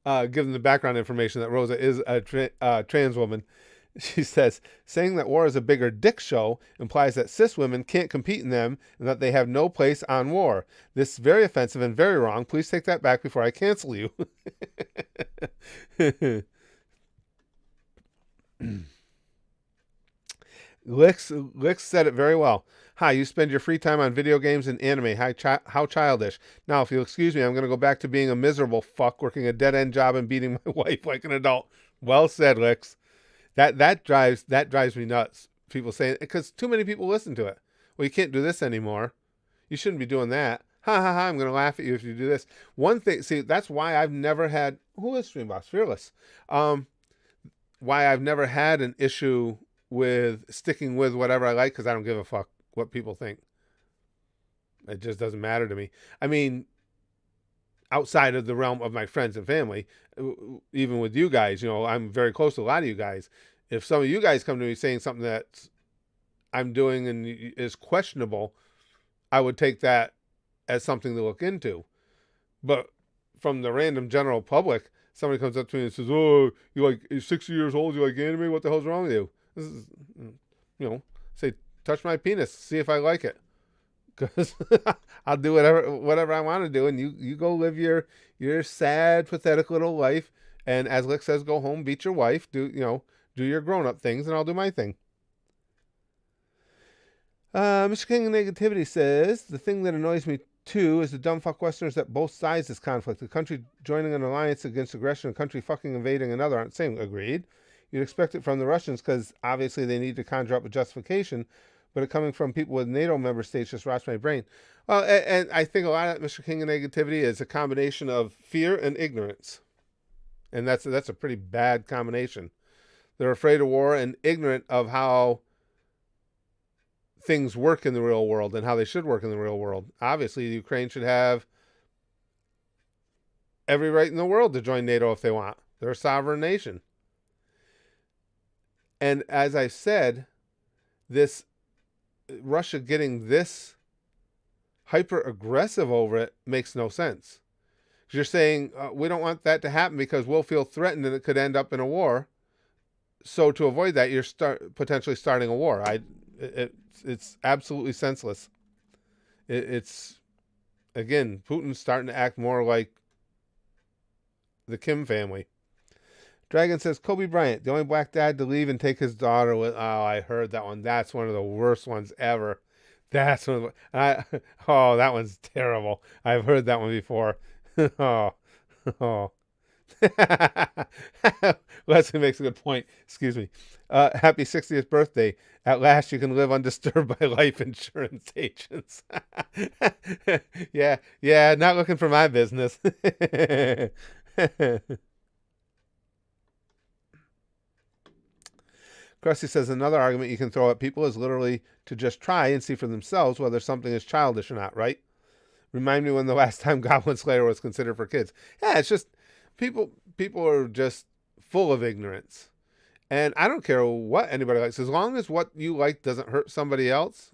give them the background information that Rosa is a trans woman. She says, saying that war is a bigger dick show implies that cis women can't compete in them and that they have no place on war. This is very offensive and very wrong. Please take that back before I cancel you. Lix said it very well. Hi, you spend your free time on video games and anime. How childish. Now, if you'll excuse me, I'm going to go back to being a miserable fuck, working a dead-end job and beating my wife like an adult. Well said, Lix. That drives me nuts. People saying, because too many people listen to it. Well, you can't do this anymore. You shouldn't be doing that. Ha ha ha, I'm going to laugh at you if you do this. One thing, see, that's why I've never had, who is Streambox? Fearless. Why I've never had an issue with sticking with whatever I like, because I don't give a fuck what people think. It just doesn't matter to me. I mean, outside of the realm of my friends and family, even with you guys, I'm very close to a lot of you guys. If some of you guys come to me saying something that I'm doing and is questionable, I would take that as something to look into. But from the random general public, somebody comes up to me and says, "Oh, you're 60 years old, you like anime? What the hell's wrong with you?" This is, say, touch my penis, see if I like it. Because I'll do whatever I want to do, and you go live your sad, pathetic little life. And as Lick says, go home, beat your wife, do your grown up things, and I'll do my thing. Mr. King of Negativity says, the thing that annoys me too is the dumb fuck Westerners that both sides this conflict. The country joining an alliance against aggression, a country fucking invading another aren't saying agreed. You'd expect it from the Russians because obviously they need to conjure up a justification. But it coming from people with NATO member states just rots my brain. Well, and I think a lot of Mr. King of Negativity is a combination of fear and ignorance. And that's a pretty bad combination. They're afraid of war and ignorant of how things work in the real world and how they should work in the real world. Obviously, Ukraine should have every right in the world to join NATO if they want. They're a sovereign nation. And as I said, this Russia getting this hyper aggressive over it makes no sense. You're saying we don't want that to happen because we'll feel threatened and it could end up in a war. So to avoid that, you're potentially starting a war. It's absolutely senseless. It's again, Putin's starting to act more like the Kim family. Dragon says, Kobe Bryant, the only black dad to leave and take his daughter with. Oh, I heard that one. That's one of the worst ones ever. That's one of the, oh, that one's terrible. I've heard that one before. oh. Leslie makes a good point. Excuse me. Happy 60th birthday. At last you can live undisturbed by life insurance agents. Yeah, not looking for my business. Krusty says another argument you can throw at people is literally to just try and see for themselves whether something is childish or not, right? Remind me when the last time Goblin Slayer was considered for kids. Yeah, it's just people are just full of ignorance. And I don't care what anybody likes. As long as what you like doesn't hurt somebody else,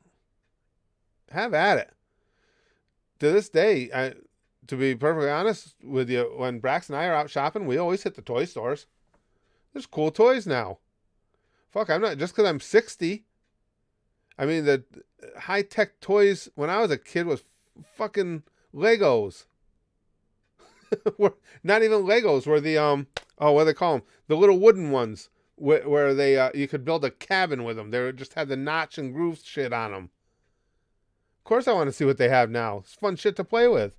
have at it. To this day, to be perfectly honest with you, when Brax and I are out shopping, we always hit the toy stores. There's cool toys now. Fuck, I'm not, just because I'm 60. I mean, the high-tech toys when I was a kid was fucking Legos. Not even Legos, were the, what do they call them? The little wooden ones where they, you could build a cabin with them. They just had the notch and groove shit on them. Of course I want to see what they have now. It's fun shit to play with.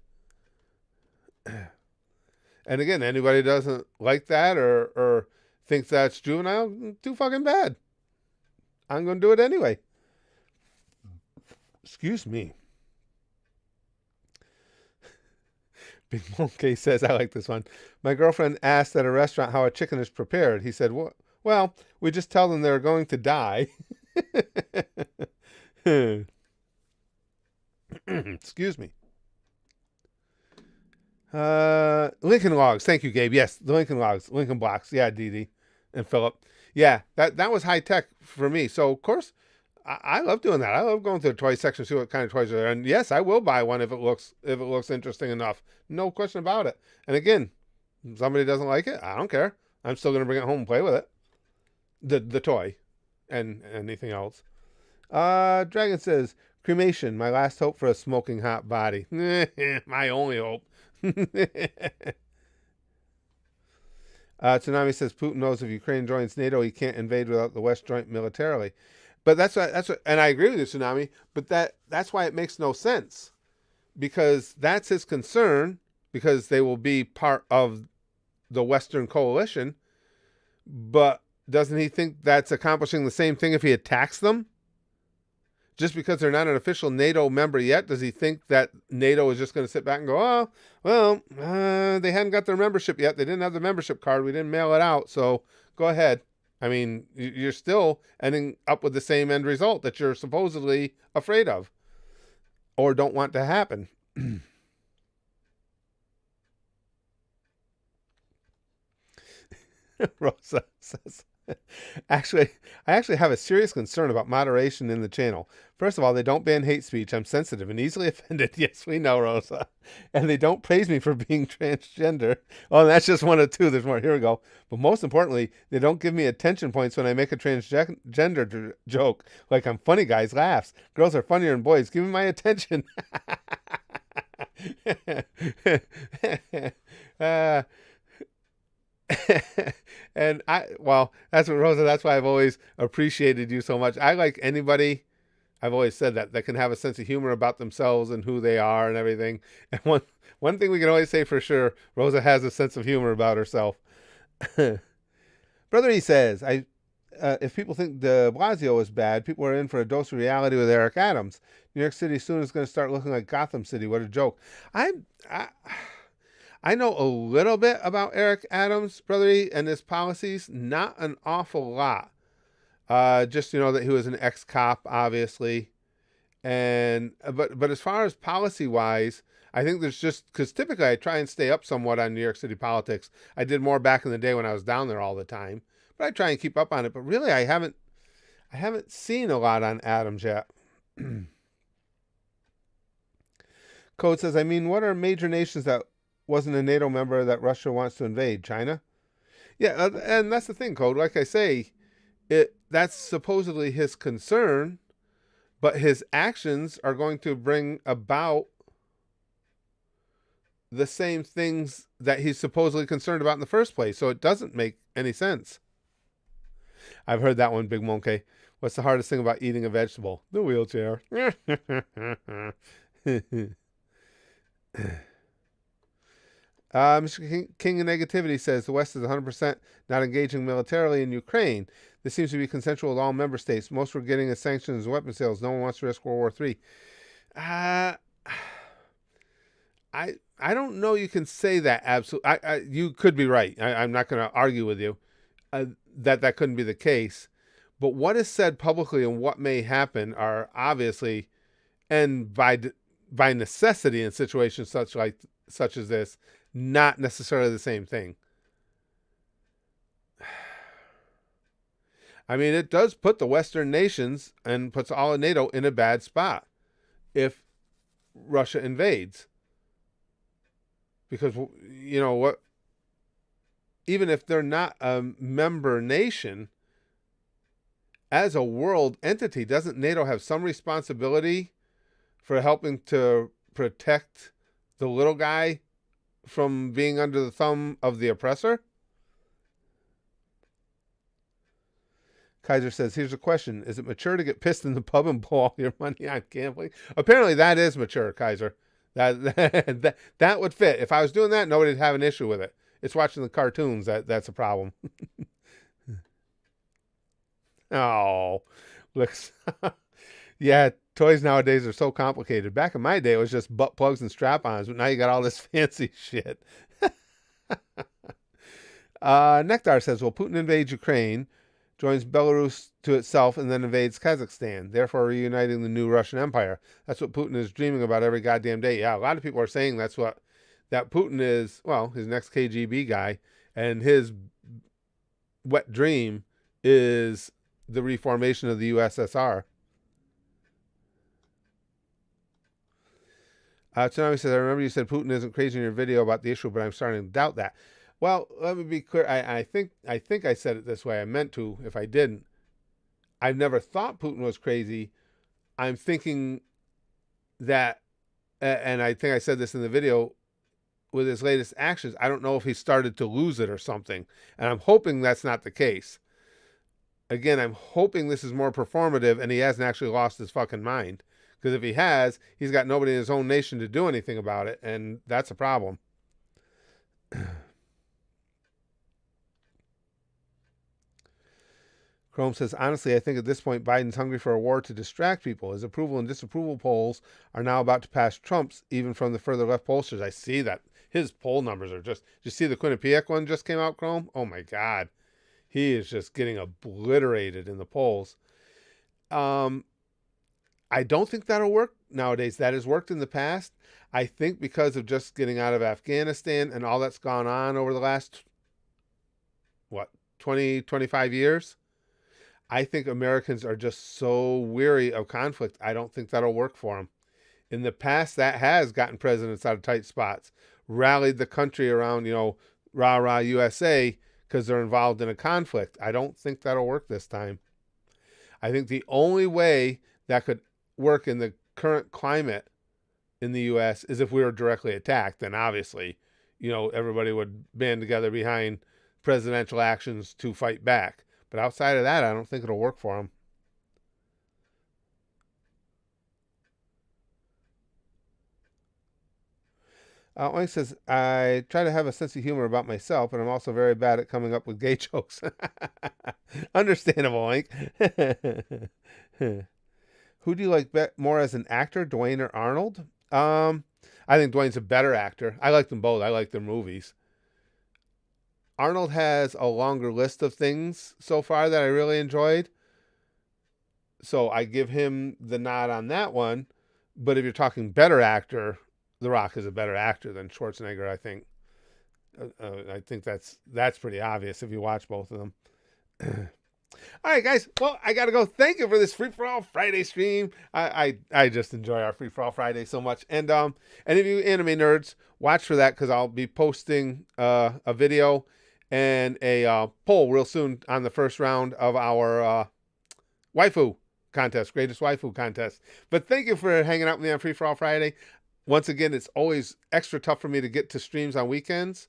And again, anybody doesn't like that or thinks that's juvenile, too fucking bad. I'm going to do it anyway. Excuse me. Big Monkey says, I like this one. My girlfriend asked at a restaurant how a chicken is prepared. He said, well, we just tell them they're going to die. Excuse me. Lincoln Logs. Thank you, Gabe. Yes, the Lincoln Logs. Lincoln Blocks. Yeah, Dee Dee and Philip. Yeah, that was high tech for me. So, of course, I love doing that. I love going to the toy section, see what kind of toys are there. And yes, I will buy one if it looks interesting enough. No question about it. And again, if somebody doesn't like it, I don't care. I'm still going to bring it home and play with it. The toy and anything else. Dragon says, cremation, my last hope for a smoking hot body. My only hope. Tsunami says Putin knows if Ukraine joins NATO, he can't invade without the West joint militarily. But that's what, and I agree with you, Tsunami. But that's why it makes no sense, because that's his concern, because they will be part of the Western coalition. But doesn't he think that's accomplishing the same thing if he attacks them? Just because they're not an official NATO member yet, does he think that NATO is just going to sit back and go, oh, well, they hadn't got their membership yet. They didn't have the membership card. We didn't mail it out. So go ahead. I mean, you're still ending up with the same end result that you're supposedly afraid of or don't want to happen. Rosa says, I actually have a serious concern about moderation in the channel. First of all, they don't ban hate speech. I'm sensitive and easily offended. Yes, we know, Rosa. And they don't praise me for being transgender. Well, that's just one of two. There's more. Here we go. But most importantly, they don't give me attention points when I make a transgender joke. Like I'm funny, guys. Laughs. Girls are funnier than boys. Give me my attention. And that's what, Rosa, that's why I've always appreciated you so much. I like anybody, I've always said that can have a sense of humor about themselves and who they are and everything. And one thing we can always say for sure, Rosa has a sense of humor about herself. Brother E says, if people think de Blasio is bad, people are in for a dose of reality with Eric Adams. New York City soon is going to start looking like Gotham City. What a joke. I know a little bit about Eric Adams, Brother E, and his policies. Not an awful lot. Just, that he was an ex-cop, obviously. But as far as policy-wise, I think there's just, because typically I try and stay up somewhat on New York City politics. I did more back in the day when I was down there all the time. But I try and keep up on it. But really, I haven't seen a lot on Adams yet. Code says, what are major nations that wasn't a NATO member that Russia wants to invade? China? Yeah, and that's the thing, Code. Like I say, that's supposedly his concern, but his actions are going to bring about the same things that he's supposedly concerned about in the first place. So it doesn't make any sense. I've heard that one, Big Monkey. What's the hardest thing about eating a vegetable? The wheelchair. Mr. King of Negativity says the West is 100% not engaging militarily in Ukraine. This seems to be consensual with all member states. Most were getting as sanctions and weapon sales. No one wants to risk World War III. I don't know. You can say that absolutely. You could be right. I'm not going to argue with you that couldn't be the case. But what is said publicly and what may happen are obviously, and by necessity in situations such as this, not necessarily the same thing. It does put the Western nations and puts all of NATO in a bad spot if Russia invades. because you know what, even if they're not a member nation, as a world entity, doesn't NATO have some responsibility for helping to protect the little guy from being under the thumb of the oppressor? Kaiser says, here's a question. Is it mature to get pissed in the pub and blow all your money on gambling? Apparently that is mature, Kaiser. That would fit. If I was doing that, nobody'd have an issue with it. It's watching the cartoons that's a problem. Oh, looks. Yeah, toys nowadays are so complicated. Back in my day, it was just butt plugs and strap-ons, but now you got all this fancy shit. Nectar says, well, Putin invades Ukraine, joins Belarus to itself, and then invades Kazakhstan, therefore reuniting the new Russian Empire. That's what Putin is dreaming about every goddamn day. Yeah, a lot of people are saying that Putin is, well, his next KGB guy, and his wet dream is the reformation of the USSR. Tsunami says, I remember you said Putin isn't crazy in your video about the issue, but I'm starting to doubt that. Well, let me be clear. I think I said it this way. I meant to. If I didn't, I've never thought Putin was crazy. I'm thinking that, and I think I said this in the video, with his latest actions, I don't know if he started to lose it or something. And I'm hoping that's not the case. Again, I'm hoping this is more performative and he hasn't actually lost his fucking mind. Because if he has, he's got nobody in his own nation to do anything about it. And that's a problem. Chrome says, honestly, I think at this point, Biden's hungry for a war to distract people. His approval and disapproval polls are now about to pass Trump's, even from the further left pollsters. I see that. His poll numbers are just, did you see the Quinnipiac one just came out, Chrome? Oh my God. He is just getting obliterated in the polls. I don't think that'll work nowadays. That has worked in the past. I think because of just getting out of Afghanistan and all that's gone on over the last, 20, 25 years, I think Americans are just so weary of conflict. I don't think that'll work for them. In the past, that has gotten presidents out of tight spots, rallied the country around, rah, rah, USA, because they're involved in a conflict. I don't think that'll work this time. I think the only way that could work in the current climate in the U.S. is if we were directly attacked. Then obviously, everybody would band together behind presidential actions to fight back. But outside of that, I don't think it'll work for them. Oink says, I try to have a sense of humor about myself, but I'm also very bad at coming up with gay jokes. Understandable, Oink. Who do you like more as an actor, Dwayne or Arnold? I think Dwayne's a better actor. I like them both. I like their movies. Arnold has a longer list of things so far that I really enjoyed. So I give him the nod on that one. But if you're talking better actor, The Rock is a better actor than Schwarzenegger, I think. I think that's pretty obvious if you watch both of them. All right, guys. Well, I got to go. Thank you for this Free For All Friday stream. I just enjoy our Free For All Friday so much. And any of you anime nerds, watch for that because I'll be posting a video and a poll real soon on the first round of our waifu contest, greatest waifu contest. But thank you for hanging out with me on Free For All Friday. Once again, it's always extra tough for me to get to streams on weekends.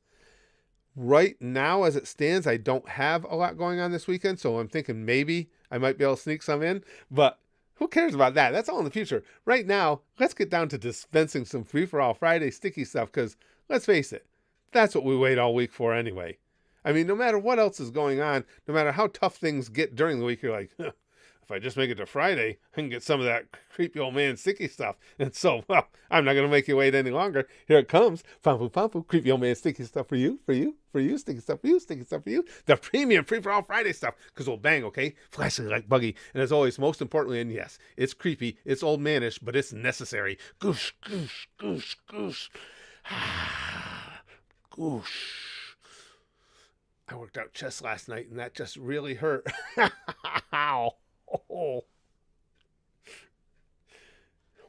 Right now, as it stands, I don't have a lot going on this weekend, so I'm thinking maybe I might be able to sneak some in, but who cares about that? That's all in the future. Right now, let's get down to dispensing some Free For All Friday sticky stuff, because let's face it, that's what we wait all week for anyway. I mean, no matter what else is going on, no matter how tough things get during the week, you're like, if I just make it to Friday, I can get some of that creepy old man sticky stuff. And so, well, I'm not going to make you wait any longer. Here it comes. Famfu, creepy old man sticky stuff for you, sticky stuff for you, sticky stuff for you. The premium Free For All Friday stuff, because we'll bang, okay? Flashing like Buggy. And as always, most importantly, and yes, it's creepy, it's old manish, but it's necessary. Goosh, goosh, goosh, goosh. Goosh. I worked out chest last night, and that just really hurt. Ow. Oh.